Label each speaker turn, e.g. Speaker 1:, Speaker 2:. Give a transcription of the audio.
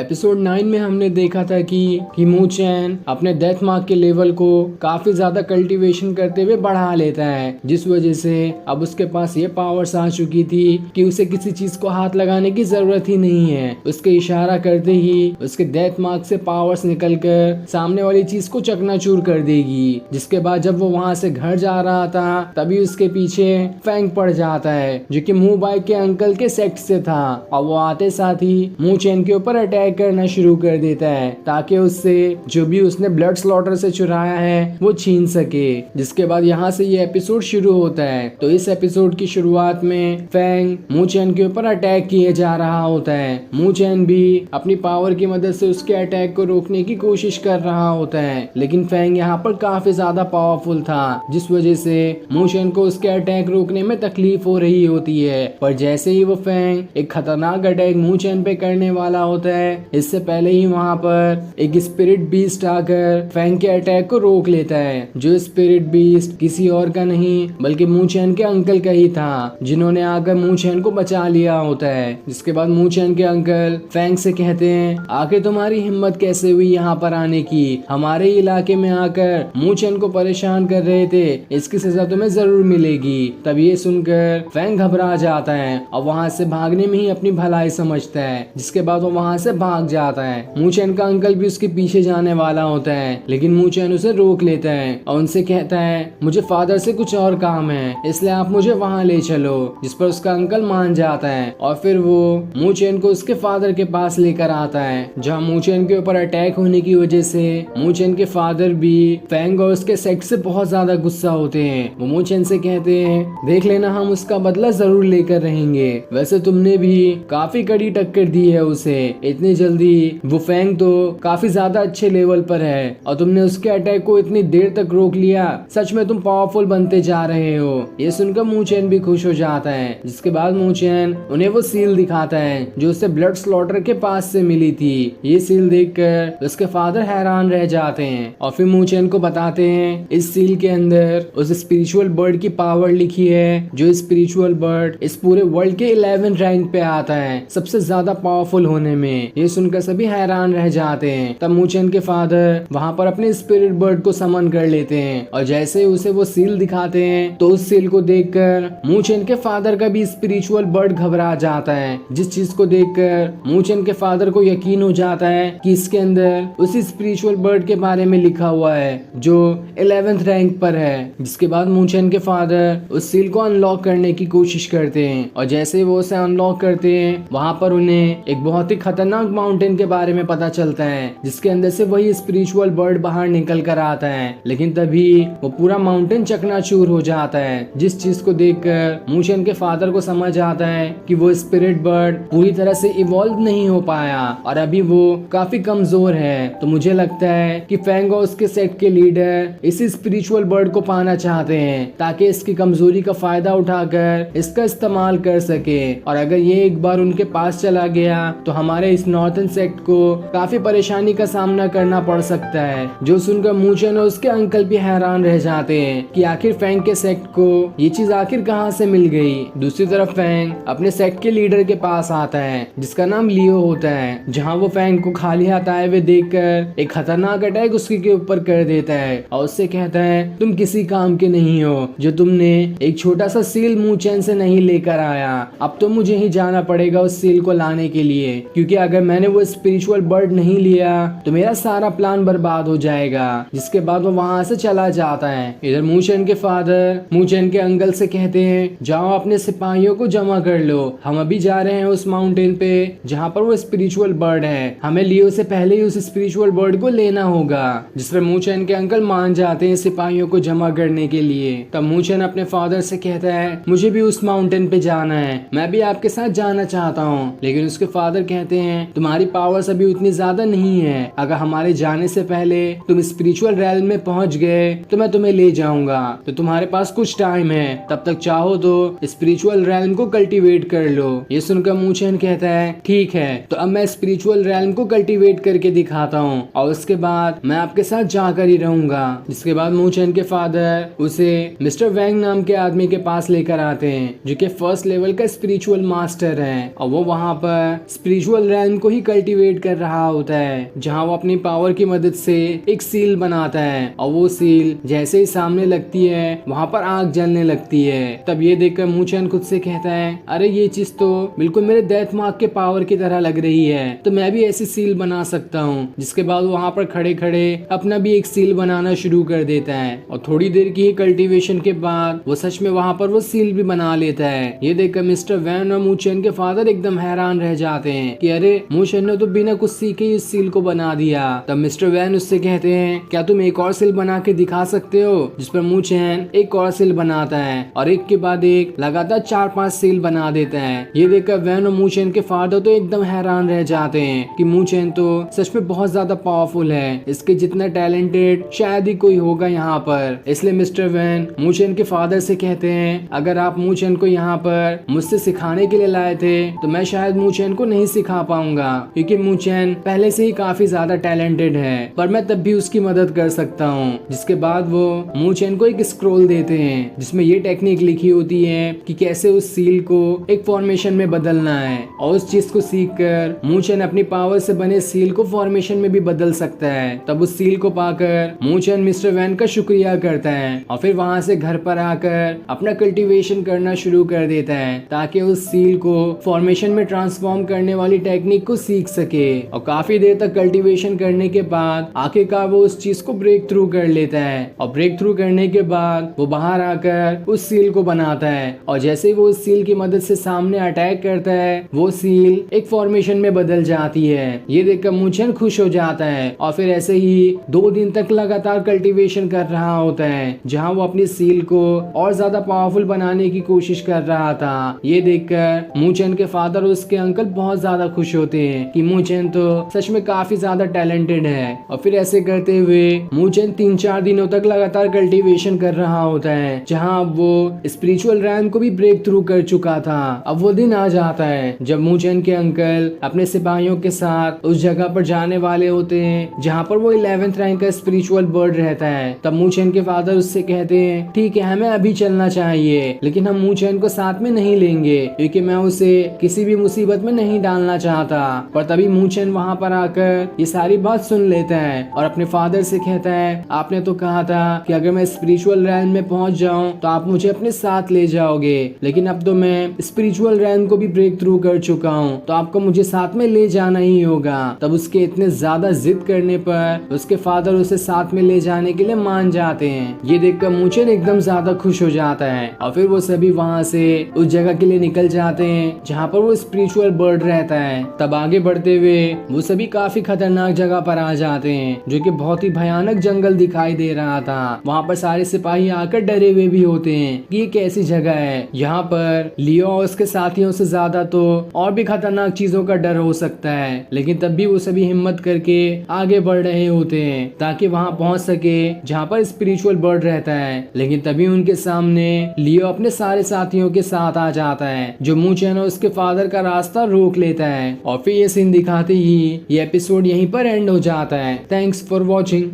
Speaker 1: Episode 9 में हमने देखा था कि मू चैन अपने डेथ मार्क के लेवल को काफी ज्यादा कल्टीवेशन करते हुए बढ़ा लेता है, जिस वजह से अब उसके पास ये पावर्स आ चुकी थी कि उसे किसी चीज को हाथ लगाने की जरूरत ही नहीं है। उसके इशारा करते ही उसके डेथ मार्क से पावर्स निकलकर सामने वाली चीज को चकनाचूर कर देगी। जिसके बाद जब वो वहां से घर जा रहा था तभी उसके पीछे फैंग पड़ जाता है, जो कि मू बाई के अंकल के सेक्ट से था, और वो आते साथ ही मू चैन के ऊपर अटैक करना शुरू कर देता है ताकि उससे जो भी उसने ब्लड स्लॉटर से चुराया है वो छीन सके। जिसके बाद यहाँ से ये एपिसोड शुरू होता है। तो इस एपिसोड की शुरुआत में फैंग मू चैन के ऊपर अटैक किए जा रहा होता है। मू चैन भी अपनी पावर की मदद से उसके अटैक को रोकने की कोशिश कर रहा होता है, लेकिन फैंग यहाँ पर काफी ज्यादा पावरफुल था, जिस वजह से मू चैन को उसके अटैक रोकने में तकलीफ हो रही होती है। पर जैसे ही वो फैंग एक खतरनाक अटैक मू चैन पे करने वाला होता है, इससे पहले ही वहाँ पर एक स्पिरिट बीस्ट आकर फैंग के अटैक को रोक लेता है। जो स्पिरिट बीस्ट किसी और का नहीं बल्कि मू चैन के अंकल का ही था, जिन्होंने आकर मू चैन को बचा लिया होता है। जिसके बाद मू चैन के अंकल फैंग से कहते हैं, आखिर तुम्हारी हिम्मत कैसे हुई यहाँ पर आने की? हमारे इलाके में आकर मू चैन को परेशान कर रहे थे, इसकी सजा तुम्हें जरूर मिलेगी। तब ये सुनकर फैंग घबरा जाता है और वहाँ से भागने में ही अपनी भलाई समझता है। जिसके बाद वो वहाँ से भाग जाता है। मू चैन का अंकल भी उसके पीछे जाने वाला होता है, लेकिन मू चैन उसे रोक लेता है और उनसे कहता है, मुझे फादर से कुछ और काम है, इसलिए आप मुझे वहाँ ले चलो। जिस पर उसका अंकल मान जाता है और फिर वो मू चैन को उसके फादर के पास लेकर आता है, जहाँ मू चैन के ऊपर अटैक होने की वजह से मू चैन के फादर भी फैंग और उसके सेक्ट से बहुत ज्यादा गुस्सा होते हैं। वो मू चैन से कहते हैं, देख लेना, हम उसका बदला जरूर लेकर रहेंगे। वैसे तुमने भी काफी कड़ी टक्कर दी है उसे, इतनी जल्दी वो फैंग तो काफी ज्यादा अच्छे लेवल पर है और तुमने उसके अटैक को इतनी देर तक रोक लिया, सच में तुम पावरफुल बनते जा रहे हो। ये सुनकर मू चैन भी खुश हो जाता है। जिसके बाद मू चैन उन्हें वो सील दिखाता है जो उसे ब्लड स्लॉटर के पास से मिली थी। ये सील देखकर उसके फादर हैरान रह जाते हैं और फिर मू चैन को बताते हैं इस सील के अंदर उस स्पिरिचुअल बर्ड की पावर लिखी है, जो स्पिरिचुअल बर्ड इस पूरे वर्ल्ड के 11 रैंक पे आता है, सबसे ज्यादा पावरफुल होने में। ये सुनकर सभी हैरान रह जाते हैं। तब मू चैन के फादर वहाँ पर अपने स्पिरिट बर्ड को समन कर लेते हैं और जैसे उसे वो सील दिखाते हैं तो उस सील को देखकर मू चैन के फादर का भी स्पिरिचुअल बर्ड घबरा जाता है। जिस चीज को देखकर मू चैन के फादर को यकीन हो जाता है कि इसके अंदर उसी स्पिरिचुअल बर्ड के बारे में लिखा हुआ है जो 11th रैंक पर है। जिसके बाद मू चैन के फादर उस सील को अनलॉक करने की कोशिश करते हैं और जैसे वो उसे अनलॉक करते हैं वहाँ पर उन्हें एक बहुत ही खतरनाक माउंटेन के बारे में पता चलता है, जिसके अंदर से वही स्पिरिचुअल बर्ड बाहर निकल कर आता है। लेकिन तभी वो पूरा माउंटेन चकनाचूर हो जाता है, जिस चीज को देखकर मू चैन के फादर को समझ आता है कि वो स्पिरिट बर्ड पूरी तरह से इवॉल्व नहीं हो पाया और अभी वो काफी कमजोर है। तो मुझे लगता है कि फैंग और उसके सेट के लीडर इसी स्पिरिचुअल बर्ड को पाना चाहते हैं ताकि इसकी कमजोरी का फायदा उठाकर इसका इस्तेमाल कर सके, और अगर ये एक बार उनके पास चला गया तो हमारे इस नॉर्थन सेक्ट को काफी परेशानी का सामना करना पड़ सकता है। जो सुनकर मू चैन और उसके अंकल भी हैरान रह जाते हैं कि आखिर फैंग के सेक्ट को ये चीज आखिर कहां से मिल गई। दूसरी तरफ फैंग अपने सेक्ट के लीडर के पास आता है जिसका नाम लियो होता है, जहां वो फैंग को खाली हाथ आए हुए देखकर एक खतरनाक अटैक उसके ऊपर कर देता है और उससे कहता है, तुम किसी काम के नहीं हो जो तुमने एक छोटा सा सील मू चैन से नहीं लेकर आया। अब तो मुझे ही जाना पड़ेगा उस सील को लाने के लिए, क्योंकि अगर मैंने वो स्पिरिचुअल बर्ड नहीं लिया तो मेरा सारा प्लान बर्बाद हो जाएगा। जिसके बाद वो वहाँ से चला जाता है। इधर मू चैन के फादर मू चैन के अंकल से कहते हैं, जाओ अपने सिपाहियों को जमा कर लो, हम अभी जा रहे हैं उस माउंटेन पे जहाँ पर वो स्पिरिचुअल बर्ड है, हमें लियो से पहले ही उस स्पिरिचुअल बर्ड को लेना होगा। जिस पर मू चैन के अंकल मान जाते हैं सिपाहियों को जमा करने के लिए। तब मू चैन अपने फादर से कहता है, मुझे भी उस माउंटेन पे जाना है, मैं भी आपके साथ जाना चाहता हूँ। लेकिन उसके फादर कहते हैं, तुम्हारी पावर्स अभी उतनी ज्यादा नहीं है, अगर हमारे जाने से पहले तुम स्पिरिचुअल रैल्म में पहुंच गए तो मैं तुम्हें ले जाऊंगा, तो तुम्हारे पास कुछ टाइम है, तब तक चाहो तो स्पिरिचुअल रैल्म को कल्टीवेट कर लो। ये सुनकर मू चैन कहता है, ठीक है, तो अब मैं स्पिरिचुअल रैल्म को कल्टीवेट करके दिखाता हूँ और उसके बाद मैं आपके साथ जाकर ही रहूंगा। जिसके बाद मू चैन के फादर उसे मिस्टर वैंग नाम के आदमी के पास लेकर आते हैं, जो कि फर्स्ट लेवल का स्पिरिचुअल मास्टर है, और वो वहाँ पर स्पिरिचुअल रैल्म को ही कल्टीवेट कर रहा होता है, जहाँ वो अपनी पावर की मदद से एक सील बनाता है और वो सील जैसे ही सामने लगती है वहाँ पर आग जलने लगती है। तब ये देखकर मूचेन खुद से कहता है, अरे ये चीज तो बिल्कुल मेरे डेथ मार्क के पावर की तरह लग रही है, तो मैं भी ऐसी सील बना सकता हूँ। जिसके बाद वहाँ पर खड़े खड़े अपना भी एक सील बनाना शुरू कर देता है और थोड़ी देर की ही कल्टीवेशन के बाद वो सच में वहाँ पर वो सील भी बना लेता है। ये देखकर मिस्टर वैन और मूचेन के फादर एकदम हैरान रह जाते हैं कि अरे मूचेन ने तो बिना कुछ सीखे ही इस सील को बना दिया। तब मिस्टर वैन उससे कहते हैं, क्या तुम एक और सील बना के दिखा सकते हो? जिस पर मूचेन एक और सील बनाता है और एक के बाद एक लगातार 4-5 सील बना देता है। ये देखकर वैन और मूचेन के फादर तो एकदम हैरान रह जाते हैं कि मूचेन तो सच में बहुत ज्यादा पावरफुल है, इसके जितना टैलेंटेड शायद ही कोई होगा यहाँ पर। इसलिए मिस्टर वैन मूचेन के फादर से कहते हैं, अगर आप मूचेन को यहाँ पर मुझसे सिखाने के लिए लाए थे तो मैं शायद मूचेन को नहीं सिखा पाऊंगा, क्योंकि मूचेन पहले से ही काफी ज्यादा टैलेंटेड है, पर मैं तब भी उसकी मदद कर सकता हूँ। जिसके बाद वो मूचेन को एक स्क्रोल देते हैं जिसमें ये टेक्निक लिखी होती है कि कैसे उस सील को एक फॉर्मेशन में बदलना है, और उस चीज को सीख कर मूचेन अपनी पावर से बने सील को फॉर्मेशन में भी बदल सकता है। तब उस सील को पाकर मूचेन मिस्टर वैन का शुक्रिया करता है और फिर वहाँ से घर पर आकर अपना कल्टीवेशन करना शुरू कर देता है ताकि उस सील को फॉर्मेशन में ट्रांसफॉर्म करने वाली टेक्निक को सीख सके। और काफी देर तक कल्टीवेशन करने के बाद आखिरकार वो उस चीज को ब्रेक थ्रू कर लेता है, और ब्रेक थ्रू करने के बाद वो बाहर आकर उस सील को बनाता है, और जैसे ही वो उस सील की मदद से सामने अटैक करता है वो सील एक फॉर्मेशन में बदल जाती है। ये देखकर मूचेन खुश हो जाता है और फिर ऐसे ही 2 दिन तक लगातार कल्टीवेशन कर रहा होता है, जहाँ वो अपनी सील को और ज्यादा पावरफुल बनाने की कोशिश कर रहा था। ये देखकर मूचेन के फादर और उसके अंकल बहुत ज्यादा खुश होते हैं कि मूचेन तो सच में काफी ज्यादा टैलेंटेड है। और फिर ऐसे करते हुए मूचेन 3-4 दिनों तक लगातार कल्टीवेशन कर रहा होता है, जहाँ अब वो स्पिरिचुअल रैम को भी ब्रेक थ्रू कर चुका था। अब वो दिन आ जाता है जब मूचेन के अंकल अपने सिपाहियों के साथ उस जगह पर जाने वाले होते हैं जहाँ पर वो 11th रैंक का स्पिरिचुअल बर्ड रहता है। तब मूचेन के फादर उससे कहते हैं, ठीक है हमें अभी चलना चाहिए, लेकिन हम मूचेन को साथ में नहीं लेंगे क्योंकि मैं उसे किसी भी मुसीबत में नहीं डालना चाहता। पर तभी मूचेन वहाँ पर आकर ये सारी बात सुन लेता है और अपने फादर से कहता है, आपने तो कहा था कि अगर मैं स्पिरिचुअल रैम में पहुंच जाऊं तो आप मुझे अपने साथ ले जाओगे, लेकिन अब तो मैं स्पिरिचुअल रैम को भी ब्रेक थ्रू कर चुका हूं, तो आपको मुझे साथ में ले जाना ही होगा। तब उसके इतने ज्यादा जिद करने पर उसके फादर उसे साथ में ले जाने के लिए मान जाते हैं। ये देखकर मूचेन एकदम ज्यादा खुश हो जाता है और फिर वो सभी वहाँ से उस जगह के लिए निकल जाते हैं जहाँ पर वो स्पिरिचुअल बर्ड रहता है। तब आगे बढ़ते हुए वो सभी काफी खतरनाक जगह पर आ जाते हैं, जो कि बहुत ही भयानक जंगल दिखाई दे रहा था। वहाँ पर सारे सिपाही आकर डरे हुए भी होते हैं कि ये कैसी जगह है, यहाँ पर लियो और उसके साथियों से ज्यादा तो और भी खतरनाक चीजों का डर हो सकता है। लेकिन तब भी वो सभी हिम्मत करके आगे बढ़ रहे होते हैं ताकि वहाँ पहुँच सके जहाँ पर स्पिरिचुअल बर्ड रहता है। लेकिन तभी उनके सामने लियो अपने सारे साथियों के साथ आ जाता है, जो मूचेन और उसके फादर का रास्ता रोक लेता है। और फिर ये सीन दिखाते ही ये एपिसोड यहीं पर एंड हो जाता है। Thanks for watching.